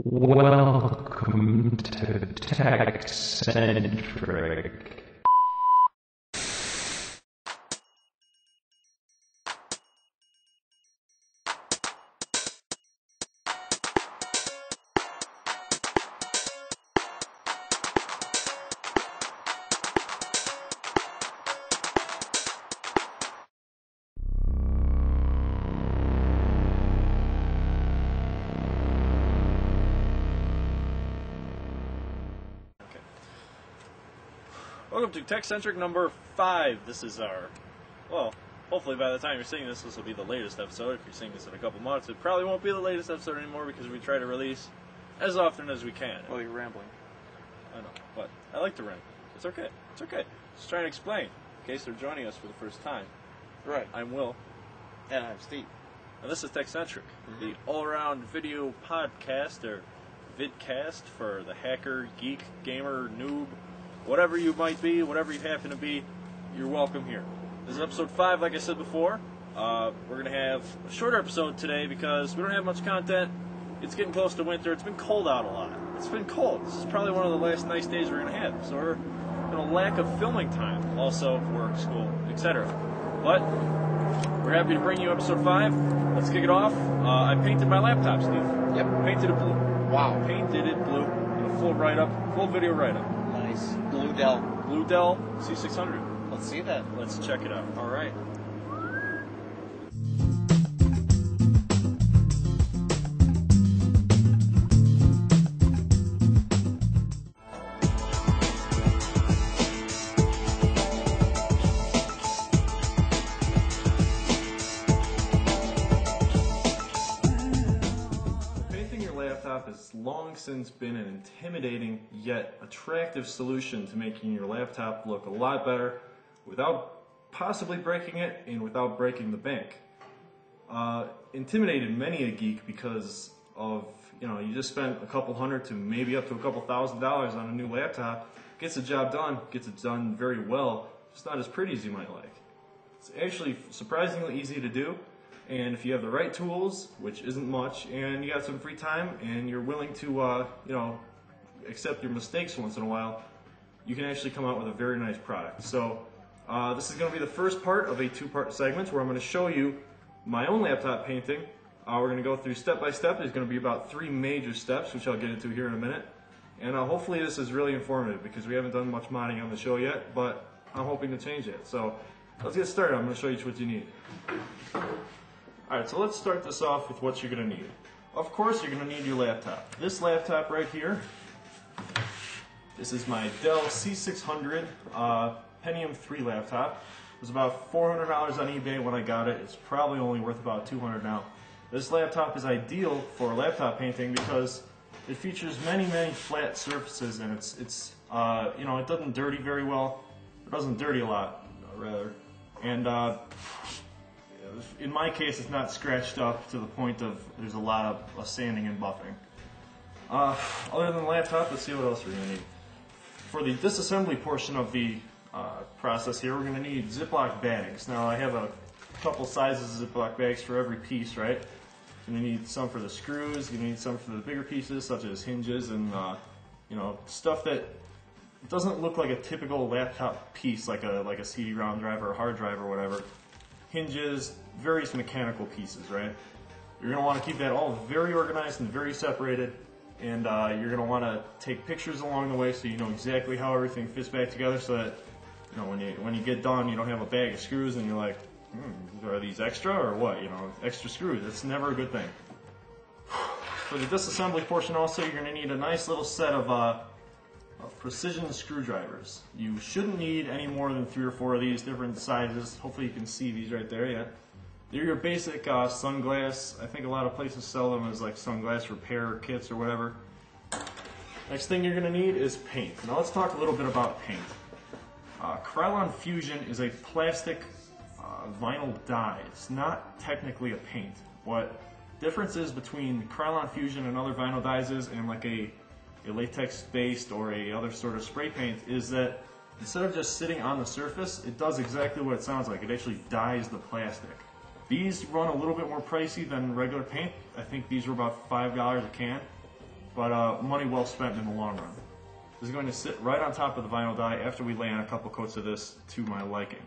Welcome to TechCentric. Welcome to TechCentric number 5. This is our, well, hopefully by the time you're seeing this, this will be the latest episode. If you're seeing this in a couple months, it probably won't be the latest episode anymore because we try to release as often as we can. Well, you're rambling. I know, but I like to ramble. It's okay. It's okay. Just trying to explain, in case they're joining us for the first time. Right. I'm Will. And I'm Steve. And this is TechCentric, the all-around video podcast, or vidcast for the hacker, geek, gamer, noob, whatever you might be, whatever you happen to be, you're welcome here. This is episode 5, like I said before. We're going to have a shorter episode today because we don't have much content. It's getting close to winter. It's been cold out a lot. It's been cold. This is probably one of the last nice days we're going to have. So we're in a lack of filming time. Also, work, school, etc. But we're happy to bring you episode 5. Let's kick it off. I painted my laptop, Steve. Yep. Painted it blue. Wow. Painted it blue. In a full write-up, full video write-up. Nice. Blue Dell. Blue Dell C600. Let's see that. Let's check it out. All right. Painting your laptop has long since been an intimidating yet attractive solution to making your laptop look a lot better without possibly breaking it and without breaking the bank. Intimidated many a geek because of, you just spent a couple hundred to maybe up to a couple $1,000s on a new laptop, gets the job done, gets it done very well, just not as pretty as you might like. It's actually surprisingly easy to do. And if you have the right tools, which isn't much, and you got some free time, and you're willing to, accept your mistakes once in a while, you can actually come out with a very nice product. So this is going to be the first part of a 2-part segment where I'm going to show you my own laptop painting. We're going to go through step by step. There's going to be about 3 major steps, which I'll get into here in a minute. And hopefully this is really informative because we haven't done much modding on the show yet, but I'm hoping to change it. So let's get started. I'm going to show you what you need. Alright, so let's start this off with what you're going to need. Of course, you're going to need your laptop. This laptop right here, this is my Dell C600 Pentium 3 laptop. It was about $400 on eBay when I got it. It's probably only worth about $200 now. This laptop is ideal for laptop painting because it features many flat surfaces, and it doesn't dirty very well. It doesn't dirty a lot, rather. And in my case, it's not scratched up to the point of there's a lot of sanding and buffing. Other than the laptop, let's see what else we're going to need. For the disassembly portion of the process here, we're going to need Ziploc bags. Now, I have a couple sizes of Ziploc bags for every piece, right? You're going to need some for the screws, you're going to need some for the bigger pieces, such as hinges and, stuff that doesn't look like a typical laptop piece, like a CD-ROM drive or a hard drive or whatever. Hinges, various mechanical pieces, right? You're going to want to keep that all very organized and very separated, and you're going to want to take pictures along the way so you know exactly how everything fits back together, so that when you get done, you don't have a bag of screws and you're like, are these extra or what? Extra screws. That's never a good thing. For the disassembly portion also, you're going to need a nice little set of precision screwdrivers. You shouldn't need any more than 3 or 4 of these different sizes. Hopefully you can see these right there, yeah. They're your basic sunglass. I think a lot of places sell them as like sunglass repair kits or whatever. Next thing you're going to need is paint. Now let's talk a little bit about paint. Krylon Fusion is a plastic vinyl dye. It's not technically a paint. What difference is between Krylon Fusion and other vinyl dyes is, and like a latex-based or a other sort of spray paint, is that instead of just sitting on the surface, it does exactly what it sounds like. It actually dyes the plastic. These run a little bit more pricey than regular paint. I think these were about $5 a can. but money well spent in the long run. This is going to sit right on top of the vinyl die after we lay on a couple coats of this to my liking.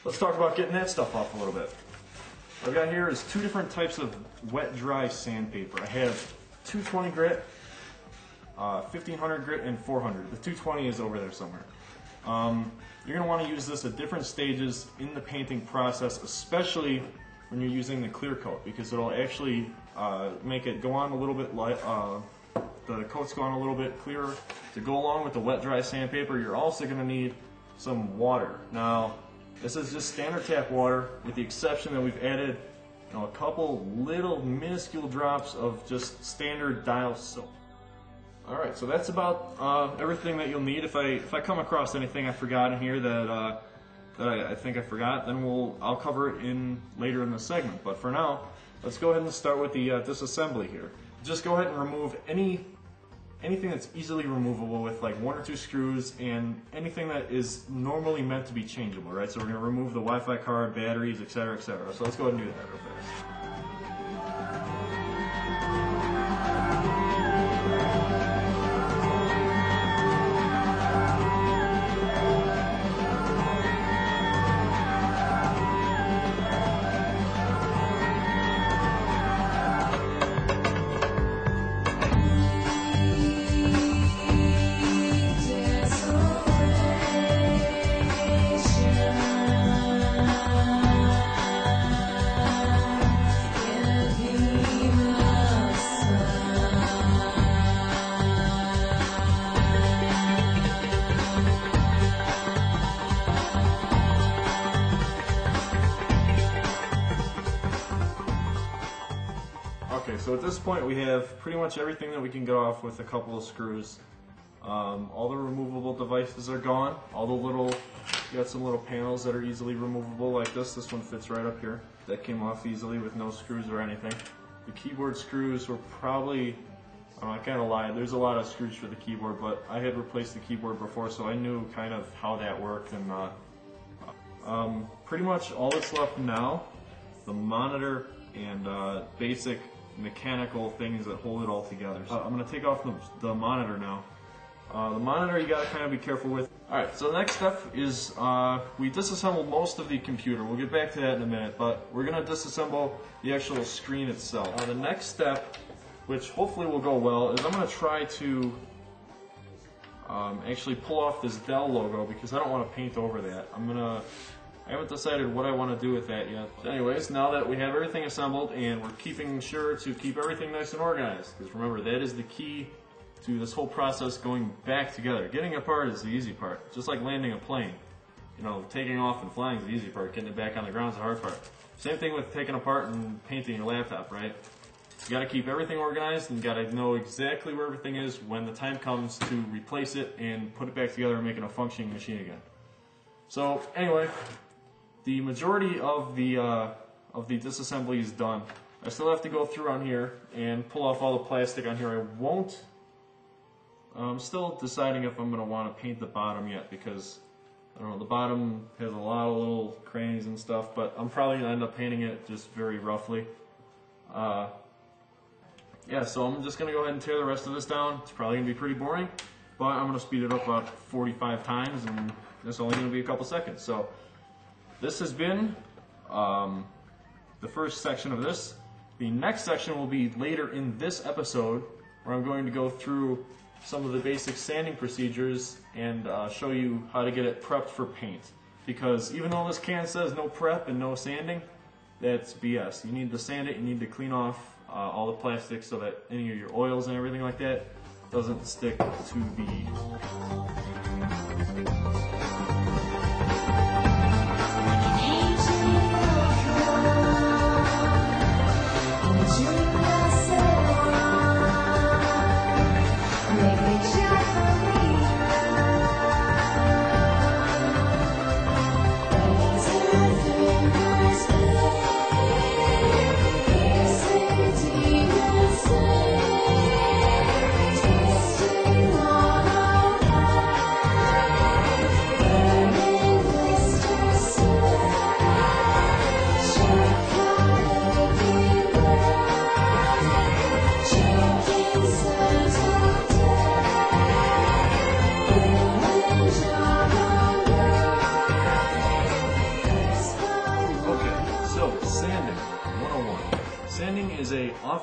Let's talk about getting that stuff off a little bit. What I've got here is two different types of wet-dry sandpaper. I have 220 grit, 1500 grit, and 400. The 220 is over there somewhere. You're going to want to use this at different stages in the painting process, especially when you're using the clear coat, because it'll actually make it go on a little bit light. The coat's go on a little bit clearer. To go along with the wet-dry sandpaper, you're also going to need some water. Now, this is just standard tap water, with the exception that we've added a couple little minuscule drops of just standard dial soap. Alright, so that's about everything that you'll need. If I come across anything I forgot in here that I think I forgot, then I'll cover it later in the segment. But for now, let's go ahead and start with the disassembly here. Just go ahead and remove anything that's easily removable with like 1 or 2 screws, and anything that is normally meant to be changeable, right? So we're going to remove the Wi-Fi card, batteries, etc., etc. So let's go ahead and do that real fast. Okay, so at this point we have pretty much everything that we can get off with a couple of screws. All the removable devices are gone. You got some little panels that are easily removable like this. This one fits right up here. That came off easily with no screws or anything. The keyboard screws were probably, I kind of lied, there's a lot of screws for the keyboard, but I had replaced the keyboard before, so I knew kind of how that worked. And pretty much all that's left now, the monitor and basic mechanical things that hold it all together. So I'm going to take off the monitor now. The monitor you got to kind of be careful with. Alright, so the next step is we disassembled most of the computer. We'll get back to that in a minute, but we're going to disassemble the actual screen itself. The next step, which hopefully will go well, is I'm going to try to actually pull off this Dell logo, because I don't want to paint over that. I haven't decided what I want to do with that yet. But anyways, now that we have everything assembled and we're keeping sure to keep everything nice and organized, because remember, that is the key to this whole process going back together. Getting it apart is the easy part, just like landing a plane. You know, taking off and flying is the easy part, getting it back on the ground is the hard part. Same thing with taking apart and painting your laptop, right? You gotta keep everything organized and gotta know exactly where everything is when the time comes to replace it and put it back together and make it a functioning machine again. So anyway, the majority of the disassembly is done. I still have to go through on here and pull off all the plastic on here. I'm still deciding if I'm going to want to paint the bottom yet, because I don't know, the bottom has a lot of little crannies and stuff, but I'm probably going to end up painting it just very roughly. Yeah, so I'm just going to go ahead and tear the rest of this down. It's probably going to be pretty boring, but I'm going to speed it up about 45 times, and it's only going to be a couple seconds. So this has been the first section of this. The next section will be later in this episode, where I'm going to go through some of the basic sanding procedures and show you how to get it prepped for paint. Because even though this can says no prep and no sanding, that's BS. You need to sand it, you need to clean off all the plastic so that any of your oils and everything like that doesn't stick to the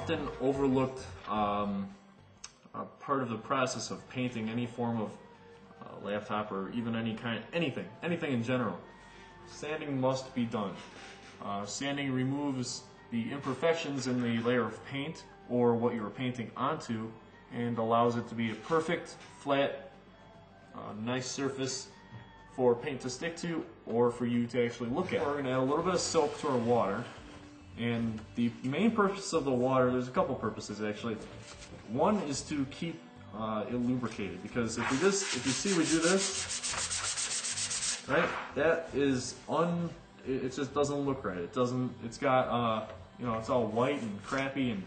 often overlooked part of the process of painting any form of laptop or even anything in general. Sanding must be done. Sanding removes the imperfections in the layer of paint or what you're painting onto and allows it to be a perfect, flat, nice surface for paint to stick to or for you to actually look at. We're going to add a little bit of soap to our water, and the main purpose of the water, there's a couple purposes actually. One is to keep it lubricated, because if you see we do this, right, that is it just doesn't look right. It's got it's all white and crappy, and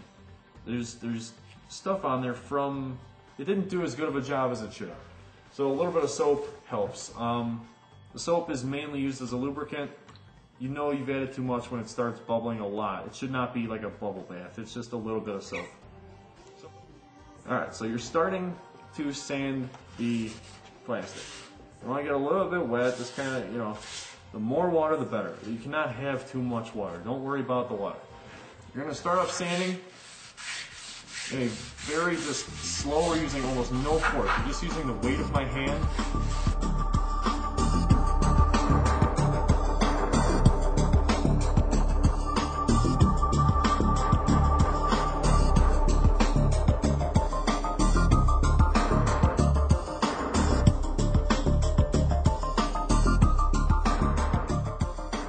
there's stuff on there from, it didn't do as good of a job as it should have. So a little bit of soap helps. The soap is mainly used as a lubricant. You know you've added too much when it starts bubbling a lot. It should not be like a bubble bath. It's just a little bit of soap. Alright, so you're starting to sand the plastic. You want to get a little bit wet, just kind of, the more water the better. You cannot have too much water. Don't worry about the water. You're going to start off sanding in a very just slow, or using almost no force. You're just using the weight of my hand.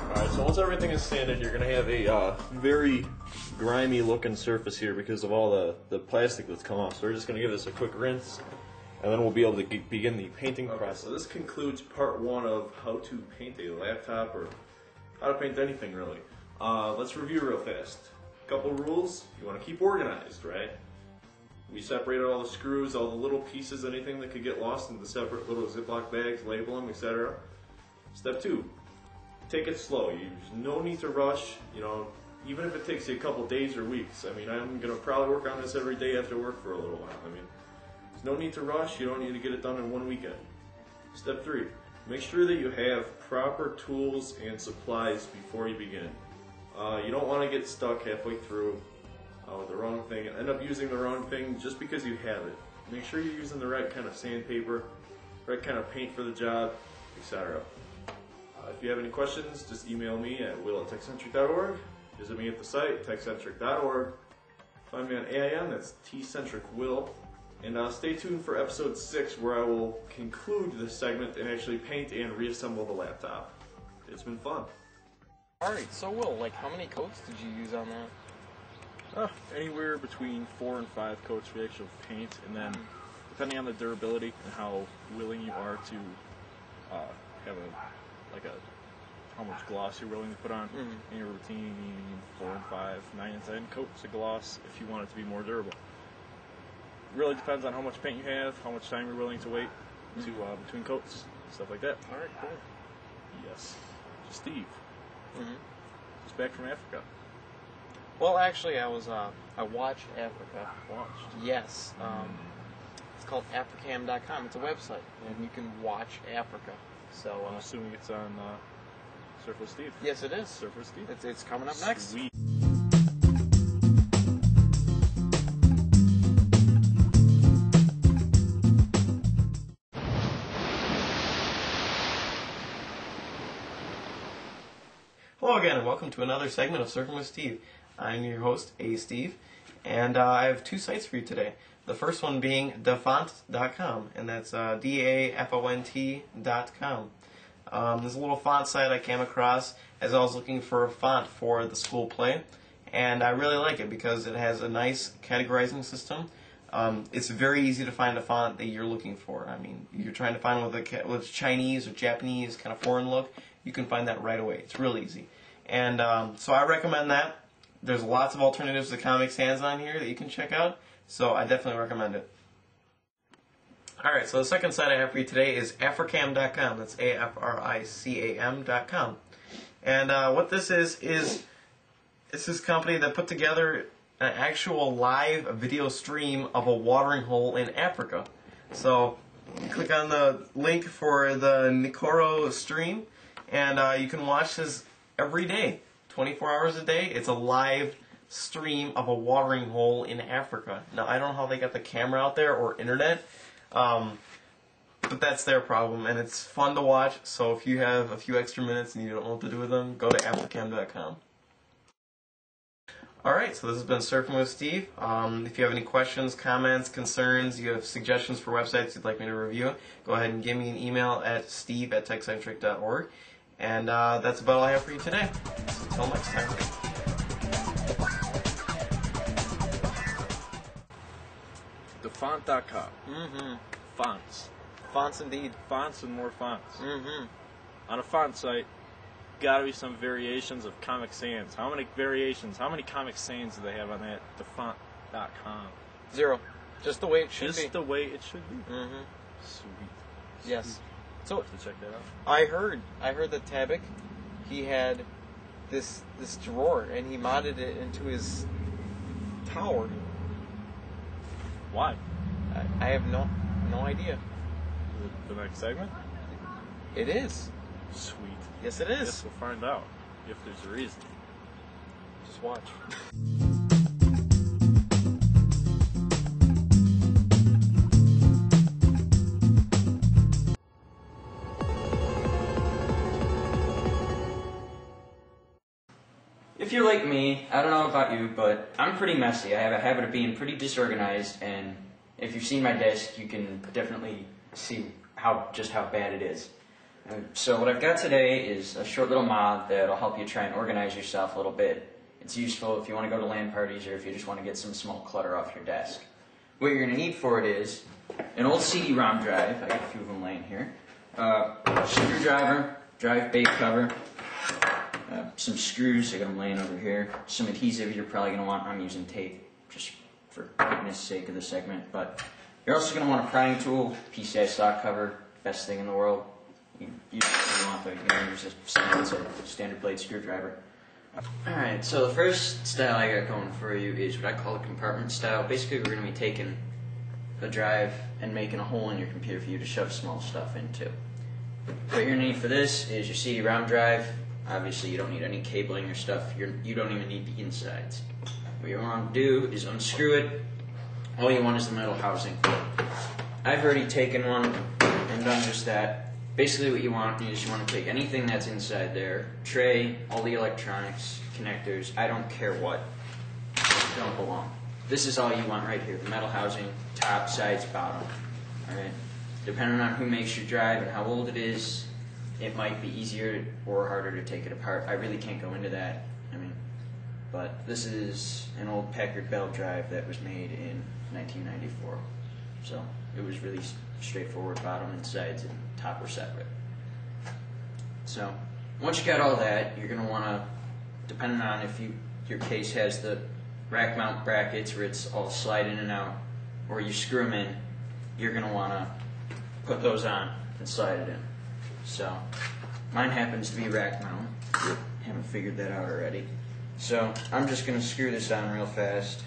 Alright, so once everything is sanded, you're going to have a very grimy looking surface here because of all the plastic that's come off. So we're just going to give this a quick rinse, and then we'll be able to begin the painting process. So this concludes part one of how to paint a laptop, or how to paint anything really. Let's review real fast. Couple rules. You want to keep organized, right? We separated all the screws, all the little pieces, anything that could get lost into separate little Ziploc bags, label them, etc. Step two, take it slow. There's no need to rush, even if it takes you a couple days or weeks. I mean, I'm going to probably work on this every day after work for a little while. I mean, there's no need to rush. You don't need to get it done in one weekend. Step three, make sure that you have proper tools and supplies before you begin. You don't want to get stuck halfway through with the wrong thing and end up using the wrong thing just because you have it. Make sure you're using the right kind of sandpaper, right kind of paint for the job, etc. If you have any questions, just email me at will@techcentric.org. Visit me at the site, techcentric.org. Find me on AIM, that's TCentricWill. And stay tuned for episode 6, where I will conclude this segment and actually paint and reassemble the laptop. It's been fun. Alright, so Will, how many coats did you use on that? Anywhere between 4 and 5 coats for the actual paint, and then depending on the durability and how willing you are to have how much gloss you're willing to put on in your routine, 4 and 5, 9 and 10 coats of gloss if you want it to be more durable. Really depends on how much paint you have, how much time you're willing to wait to between coats, stuff like that. Alright, cool. Yes. Steve. Just back from Africa. Well, actually, I watch Africa. Watched. Yes. It's called Africam.com. It's a website, and you can watch Africa. So I'm assuming it's on Surf with Steve. yes, it is. Surf with Steve. It's coming up next. Sweet. Hello again, and welcome to another segment of Surfing with Steve. I'm your host, Steve, and I have 2 sites for you today. The first one being dafont.com, and that's DAFONT.com. This is a little font site I came across as I was looking for a font for the school play, and I really like it because it has a nice categorizing system. It's very easy to find a font that you're looking for. I mean, you're trying to find with Chinese or Japanese kind of foreign look, you can find that right away. It's real easy. And so I recommend that. There's lots of alternatives to Comic Sans on here that you can check out, so I definitely recommend it. Alright, so the second site I have for you today is Africam.com. That's AFRICAM.com. And what this is it's this company that put together an actual live video stream of a watering hole in Africa. So you click on the link for the Nikoro stream, and you can watch this every day, 24 hours a day. It's a live stream of a watering hole in Africa. Now, I don't know how they got the camera out there or internet, but that's their problem, and it's fun to watch. So if you have a few extra minutes and you don't know what to do with them, go to Africam.com. Alright, so this has been Surfing with Steve. If you have any questions, comments, concerns, you have suggestions for websites you'd like me to review, go ahead and give me an email at steve@techcentric.org. And that's about all I have for you today. Until next time. Thefont.com. Mm-hmm. Fonts. Fonts indeed. Fonts and more fonts. Mm-hmm. On a font site, gotta be some variations of Comic Sans. How many variations, how many Comic Sans do they have on that Thefont.com? 0. Just the way it should be. Just the way it should be. Mm-hmm. Sweet. Yes. So I'll have to check that out. I heard that Tabak, he had this drawer and he modded it into his tower. Why? I have no idea. Is it the next segment? It is. Sweet. Yes, it Guess is. we'll find out if there's a reason. Just watch. If you're like me, I don't know about you, but I'm pretty messy. I have a habit of being pretty disorganized, and if you've seen my desk, you can definitely see just how bad it is. So what I've got today is a short little mod that'll help you try and organize yourself a little bit. It's useful if you want to go to LAN parties or if you just want to get some small clutter off your desk. What you're going to need for it is an old CD-ROM drive. I got a few of them laying here. Screwdriver, drive bay cover, some screws, I got them laying over here. Some adhesive you're probably going to want. I'm using tape just for quickness sake of the segment. But you're also going to want a prying tool, PCI stock cover, best thing in the world. You want though, you can use a standard blade screwdriver. Alright, so the first style I got going for you is what I call a compartment style. Basically, we're going to be taking a drive and making a hole in your computer for you to shove small stuff into. What you're going to need for this is your CD-ROM drive. Obviously, you don't need any cabling or stuff. You don't even need the insides. What you want to do is unscrew it. All you want is the metal housing. I've already taken one and done just that. Basically what you want is you want to take anything that's inside there, tray, all the electronics, connectors, I don't care what, don't belong. This is all you want right here, the metal housing, top, sides, bottom. Alright? Depending on who makes your drive and how old it is, it might be easier or harder to take it apart. I really can't go into that. But this is an old Packard Bell drive that was made in 1994. So it was really straightforward, bottom and sides and top were separate. So once you got all that, you're going to want to, depending on if your case has the rack mount brackets where it's all slide in and out, or you screw them in, you're going to want to put those on and slide it in. So mine happens to be rack mount. Haven't figured that out already. So I'm just going to screw this on real fast.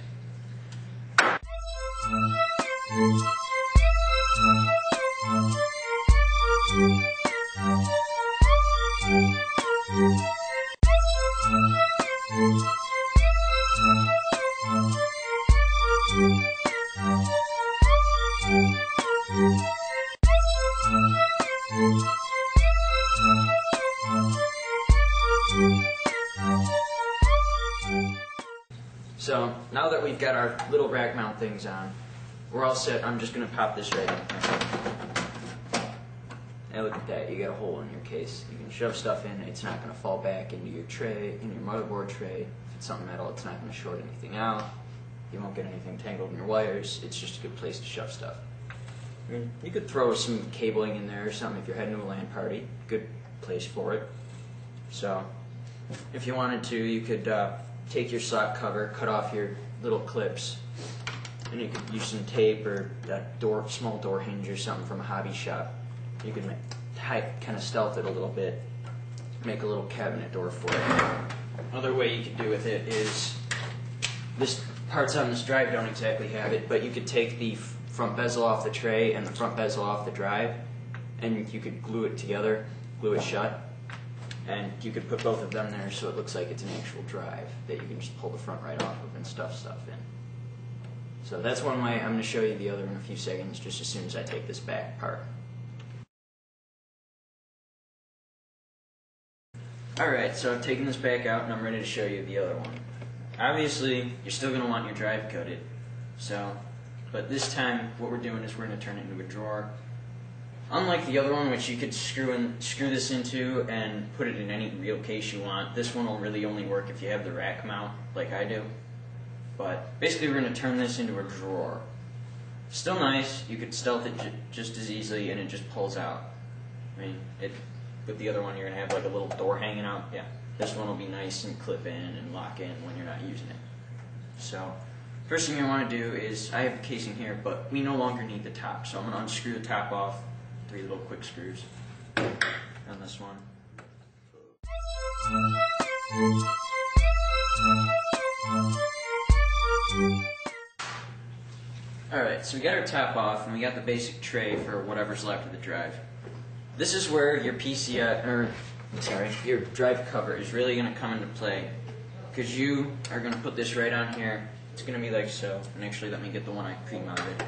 So now that we've got our little rack mount things on, we're all set. I'm just going to pop this right in. Now look at that, you got a hole in your case. You can shove stuff in, it's not going to fall back into your tray, in your motherboard tray. If it's something metal, it's not going to short anything out. You won't get anything tangled in your wires. It's just a good place to shove stuff. You could throw some cabling in there or something if you're heading to a LAN party. Good place for it. So, if you wanted to, you could take your slot cover, cut off your little clips, and you could use some tape or that small door hinge or something from a hobby shop. You could kind of stealth it a little bit, make a little cabinet door for it. Another way you could do with it is, this parts on this drive don't exactly have it, but you could take the front bezel off the tray and the front bezel off the drive, and you could glue it together, glue it shut, And you could put both of them there so it looks like it's an actual drive that you can just pull the front right off of and stuff in. So that's one way. I'm going to show you the other in a few seconds, just as soon as I take this back part. Alright, so I've taken this back out and I'm ready to show you the other one. Obviously, you're still going to want your drive coated. But this time, what we're doing is we're going to turn it into a drawer. Unlike the other one, which you could screw this into and put it in any real case you want, this one will really only work if you have the rack mount, like I do. But basically, we're going to turn this into a drawer. Still nice. You could stealth it just as easily, and it just pulls out. I mean, with the other one, you're going to have like a little door hanging out. Yeah, this one will be nice and clip in and lock in when you're not using it. So, first thing you want to do is, I have the casing here, but we no longer need the top. So I'm going to unscrew the top off, 3 little quick screws on this one. Alright, so we got our top off, and we got the basic tray for whatever's left of the drive. This is where your your drive cover is really going to come into play, because you are going to put this right on here. It's going to be like so, and actually let me get the one I pre-mounted.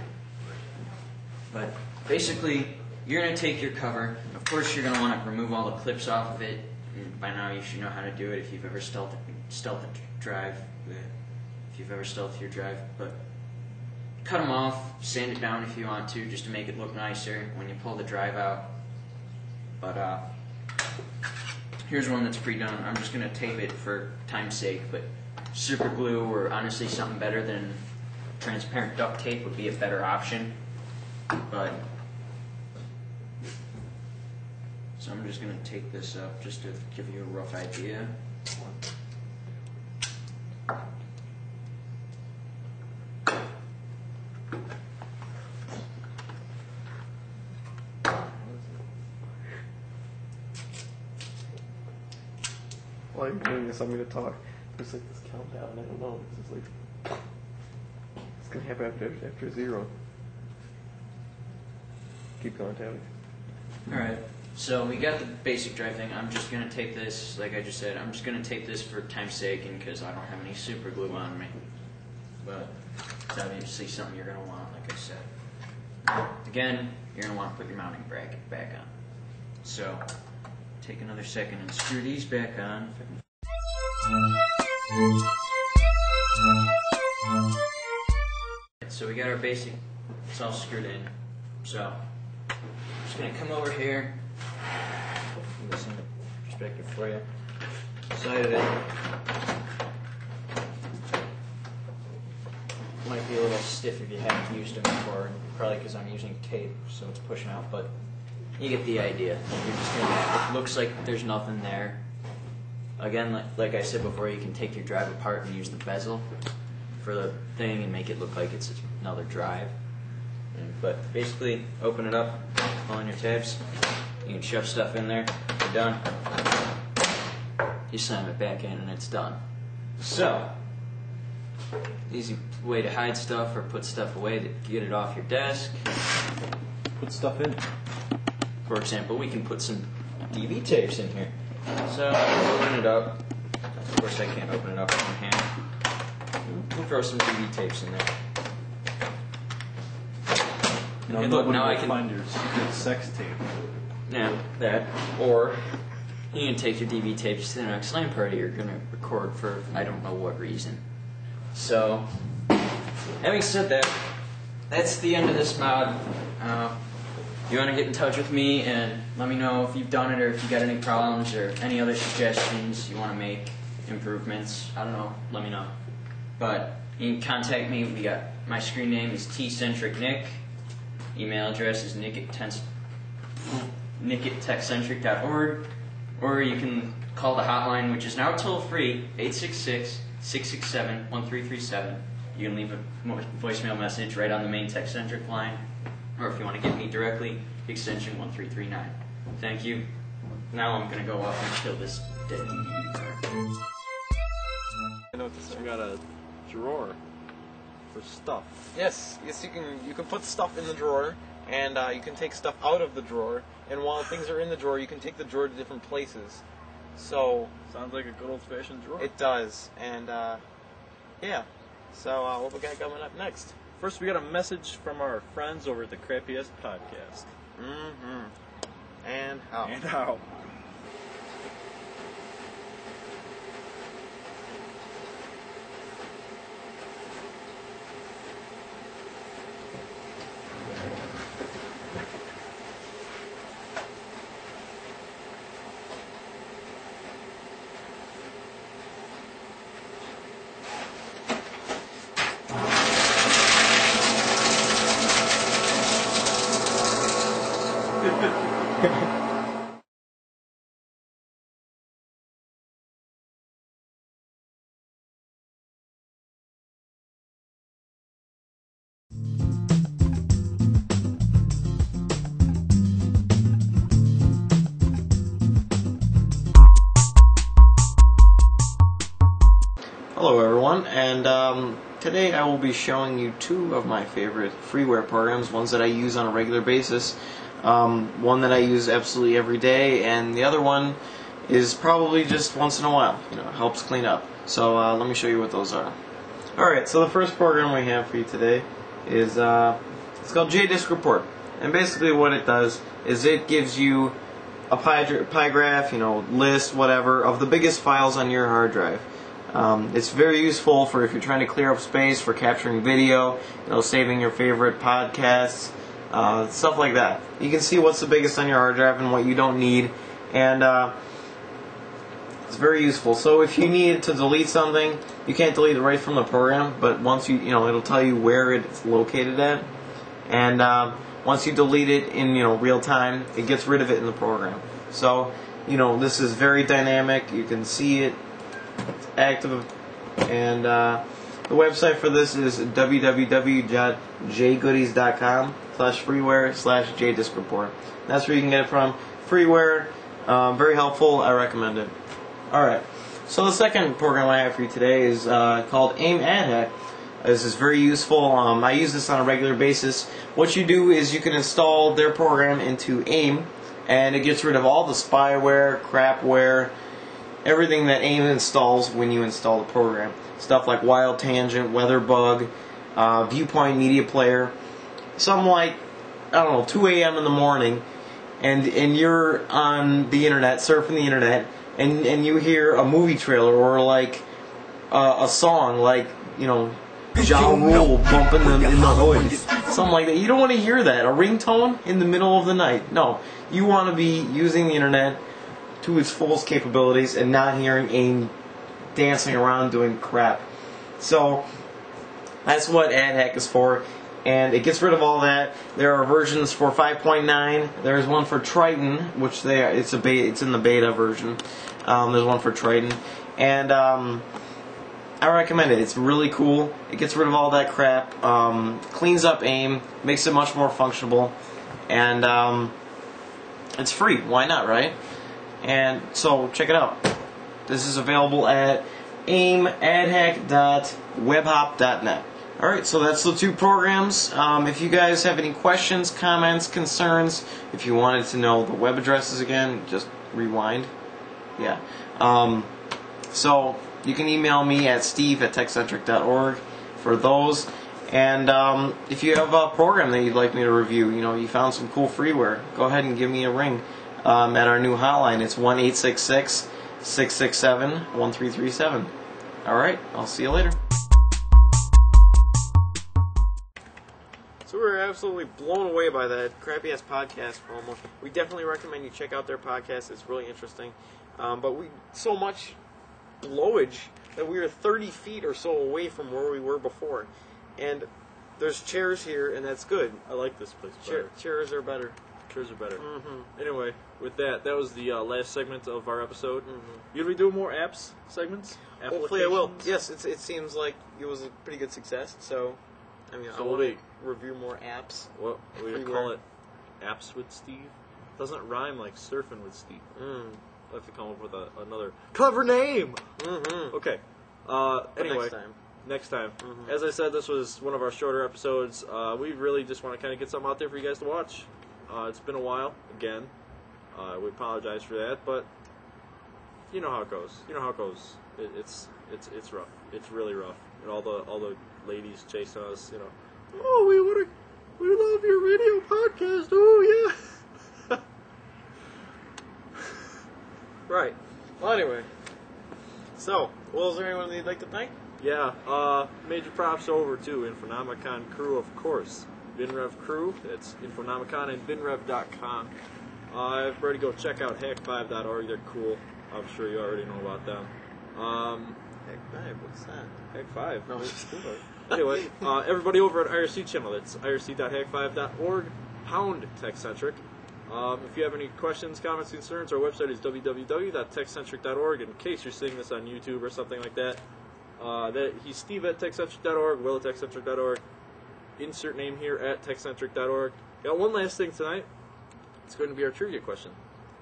But basically, you're going to take your cover. Of course, you're going to want to remove all the clips off of it. And by now, you should know how to do it if you've ever stealthed a drive. If you've ever stealthed your drive, but cut them off, sand it down if you want to, just to make it look nicer when you pull the drive out. But here's one that's pre-done. I'm just going to tape it for time's sake, but super glue or honestly something better than transparent duct tape would be a better option. But so I'm just going to take this up just to give you a rough idea. While you're doing this, I'm going to talk. There's like this countdown. I don't know. It's just like it's going to happen after 0. Keep going, Tabby. Alright, so we got the basic drive thing. I'm just going to take this, like I just said, I'm just going to tape this for time's sake and because I don't have any super glue on me. But it's obviously something you're going to want, like I said. Again, you're going to want to put your mounting bracket back on. So, take another second and screw these back on. So we got our basic, it's all screwed in. So, I'm just going to come over here, put this in perspective for you, side of it. Might be a little stiff if you haven't used them before, probably because I'm using tape, so it's pushing out, but you get the idea. You're just gonna, it looks like there's nothing there. Again, like I said before, you can take your drive apart and use the bezel for the thing and make it look like it's another drive. But basically, open it up, pull in your tabs, you can shove stuff in there, you're done. You slam it back in and it's done. So, easy way to hide stuff or put stuff away to get it off your desk. Put stuff in. For example, we can put some DV tapes in here. So, open it up. Of course, I can't open it up with one hand. We'll throw some DV tapes in there. Now, look, now I can find your secret sex tape. Yeah, that. Or you can take your DV tapes to the next LAN party you're going to record for I don't know what reason. So, having said that, that's the end of this mod. You want to get in touch with me and let me know if you've done it or if you got any problems or any other suggestions you want to make, improvements. I don't know, let me know. But you can contact me. We got my screen name is TechCentric Nick. Email address is nick@techcentric.org. Or you can call the hotline, which is now toll free, 866-667-1337. You can leave a voicemail message right on the main TechCentric line. Or if you want to get me directly, extension 1339. Thank you. Now I'm going to go off and kill this dead DVD card. I know what to say. So we got a drawer for stuff. Yes, you can put stuff in the drawer, and you can take stuff out of the drawer. And while things are in the drawer, you can take the drawer to different places. So Sounds like a good old-fashioned drawer. it does, and yeah. So what we got coming up next? First, we got a message from our friends over at the Crappiest Podcast. Mm-hmm. And how? And how? Hello everyone, and today I will be showing you two of my favorite freeware programs, ones that I use on a regular basis. One that I use absolutely every day, and the other one is probably just once in a while. You know, it helps clean up. So let me show you what those are. Alright, so the first program we have for you today is it's called JDisk Report. And basically what it does is it gives you a pie graph, you know, list, whatever, of the biggest files on your hard drive. It's very useful for if you're trying to clear up space, for capturing video, you know, saving your favorite podcasts, stuff like that. You can see what's the biggest on your hard drive and what you don't need, and it's very useful. So if you need to delete something, you can't delete it right from the program, but once you know, it'll tell you where it's located at, and once you delete it in, you know, real time, it gets rid of it in the program. So, you know, this is very dynamic. You can see it. It's active, and the website for this is www.jgoodies.com/freeware/jdisk-report. That's where you can get it from. Freeware, very helpful. I recommend it. Alright, so the second program I have for you today is called AIM Ad Hack. This is very useful. I use this on a regular basis. What you do is you can install their program into AIM, and it gets rid of all the spyware, crapware, everything that AIM installs when you install the program. Stuff like Wild Tangent, WeatherBug, Viewpoint Media Player. Something like, I don't know, 2 a.m. in the morning, and you're on the internet, surfing the internet, and you hear a movie trailer or like a song like, you know, Ja Rule bumping them in the hood. Something like that. You don't want to hear that. A ringtone in the middle of the night. No. You want to be using the internet to its fullest capabilities and not hearing AIM dancing around doing crap. So that's what Ad Hack is for, and it gets rid of all that. There are versions for 5.9. There's one for Triton, which it's in the beta version. There's one for Triton, and I recommend it. It's really cool. It gets rid of all that crap, cleans up AIM, makes it much more functional, and it's free. Why not, right? And so check it out. This is available at aimadhack.webhop.net. Alright, so that's the two programs. If you guys have any questions, comments, concerns, if you wanted to know the web addresses again, just rewind. Yeah. So you can email me at steve@techcentric.org for those. And if you have a program that you'd like me to review, you know, you found some cool freeware, go ahead and give me a ring. At our new hotline, it's 1-866-667-1337. Alright, I'll see you later. So we were absolutely blown away by that crappy-ass podcast promo. We definitely recommend you check out their podcast. It's really interesting. But so much blowage that we were 30 feet or so away from where we were before. And there's chairs here, and that's good. I like this place better. Chairs are better. Chairs are better. Mm-hmm. Anyway, with that was the last segment of our episode. Mm-hmm. You gonna be doing more apps segments? Hopefully I will. Yes, it seems like it was a pretty good success. So, I mean, So I we'll want to review more apps. What we Freeware. call it? Apps with Steve? Doesn't rhyme like surfing with Steve. Mm. I'll have to come up with another clever name. Mm-hmm. Okay. Anyway, next time. Mm-hmm. As I said, this was one of our shorter episodes. We really just want to kind of get something out there for you guys to watch. It's been a while, again. We apologize for that, but you know how it goes. It's rough. It's really rough. And all the ladies chasing us. Oh, we love your radio podcast. Oh yeah. Right. Well, anyway. So, is there anyone that you'd like to thank? Yeah. Major props over to Infonomicon crew, of course. VinRev crew. It's Infonomicon and VinRev.com. Everybody go check out hack5.org. They're cool. I'm sure you already know about them. Hack5, what's that? Hack5. No. Anyway, everybody over at IRC channel. That's irc.hack5.org, #TechCentric. If you have any questions, comments, concerns, our website is www.techcentric.org. In case you're seeing this on YouTube or something like that, he's Steve at techcentric.org, Will at techcentric.org. Insert name here at techcentric.org. Got one last thing tonight. It's going to be our trivia question.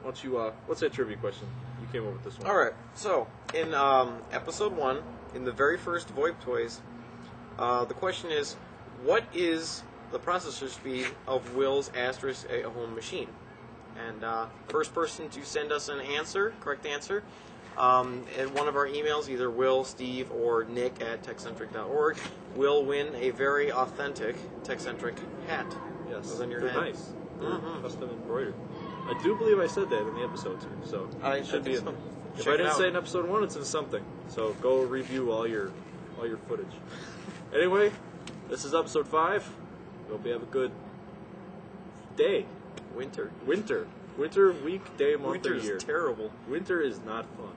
Why don't you, what's that trivia question? You came up with this one. Alright, so, in episode 1, in the very first VoIP Toys, the question is, what is the processor speed of Will's Asterisk a home machine? And first person to send us an answer, correct answer, in one of our emails, either Will, Steve, or Nick at techcentric.org, will win a very authentic TechCentric hat. Yes. Goes on your They're head. nice. Mhm. Custom embroidered. I do believe I said that in the episode too. So I should be. think so. If Check I it didn't out. say in episode 1, it's in something. So go review all your footage. Anyway, this is episode 5. Hope you have a good day. Winter. Winter, week, day, month, Winter or is year. terrible. Winter is not fun.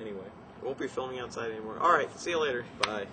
Anyway, Won't be filming outside anymore. Alright, see you later. bye.